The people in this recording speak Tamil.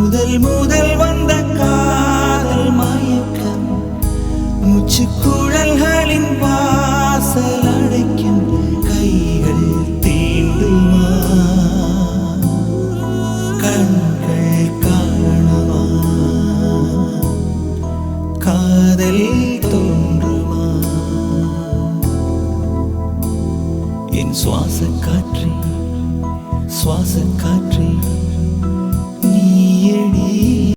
முதல் முதல் வந்த காதல் மயக்கம் மூச்சு குழல்களின் வாசல் அடைக்கும் கைகள் தீண்டுமா கண்கள் காணவா காதல் தோன்றுமா என் சுவாச காற்றே